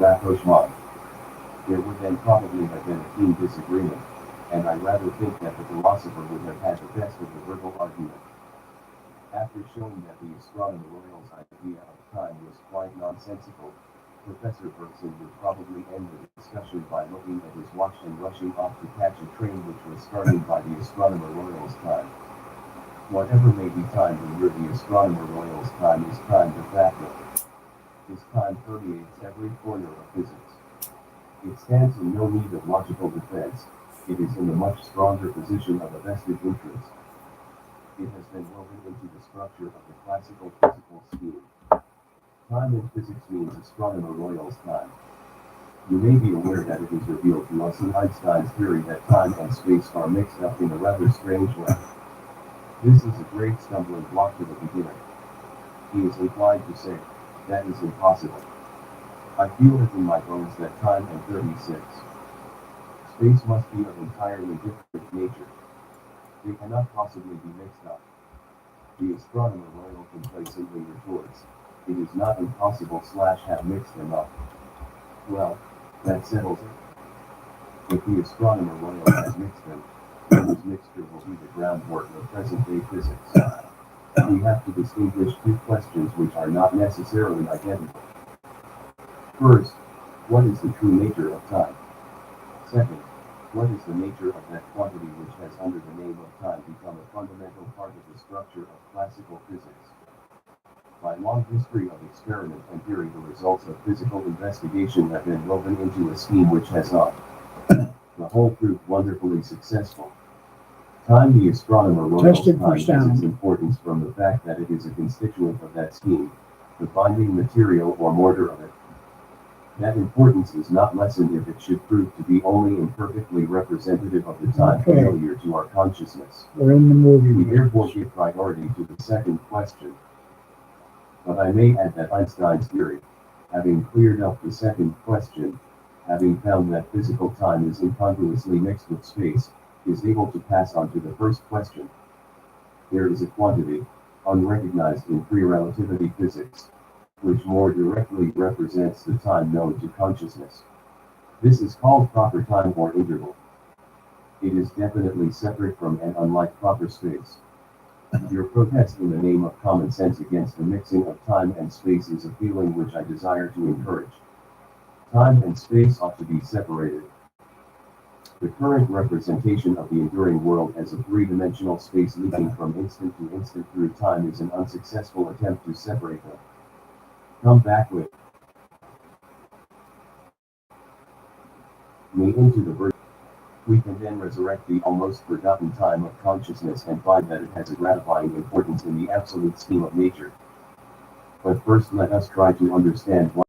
rapprochement. There would then probably have been a keen disagreement, and I rather think that the philosopher would have had the best of the verbal argument. After showing that the astronomer royal's idea of time was quite nonsensical, Professor Bergson would probably end the discussion by looking at his watch and rushing off to catch a train which was starting by the astronomer royal's time. Whatever may be time when you're the astronomer royal's time is time de facto. His time permeates every corner of physics. It stands in no need of logical defense, it is in a much stronger position of a vested interest. It has been woven into the structure of the classical physical scheme. Time in physics means astronomer royal's time. You may be aware that it is revealed to us in Einstein's theory that time and space are mixed up in a rather strange way. This is a great stumbling block to the beginner. He is inclined to say, that is impossible. I feel it in my bones that time and 36. Space must be of entirely different nature. They cannot possibly be mixed up. The astronomer royal complacently retorts, it is not impossible / have mixed them up. Well, that settles it. If the astronomer royal has mixed them, then his mixture will be the groundwork of present-day physics. We have to distinguish two questions which are not necessarily identical. First, what is the true nature of time? Second, what is the nature of that quantity which has under the name of time become a fundamental part of the structure of classical physics? By long history of experiment and theory, the results of physical investigation have been woven into a scheme which has on the whole proved wonderfully successful. Time, the astronomer royal's time, has its importance from the fact that it is a constituent of that scheme, the binding material or mortar of it. That importance is not lessened if it should prove to be only imperfectly representative of the time familiar to our consciousness. We're in the movie. We therefore give priority to the second question. But I may add that Einstein's theory, having cleared up the second question, having found that physical time is incongruously mixed with space, is able to pass on to the first question. There is a quantity, unrecognized in pre-relativity physics, which more directly represents the time known to consciousness. This is called proper time or interval. It is definitely separate from and unlike proper space. Your protest in the name of common sense against the mixing of time and space is a feeling which I desire to encourage. Time and space ought to be separated. The current representation of the enduring world as a three-dimensional space leaping from instant to instant through time is an unsuccessful attempt to separate them. Come back with me into the virtue. We can then resurrect the almost forgotten time of consciousness and find that it has a gratifying importance in the absolute scheme of nature. But first let us try to understand why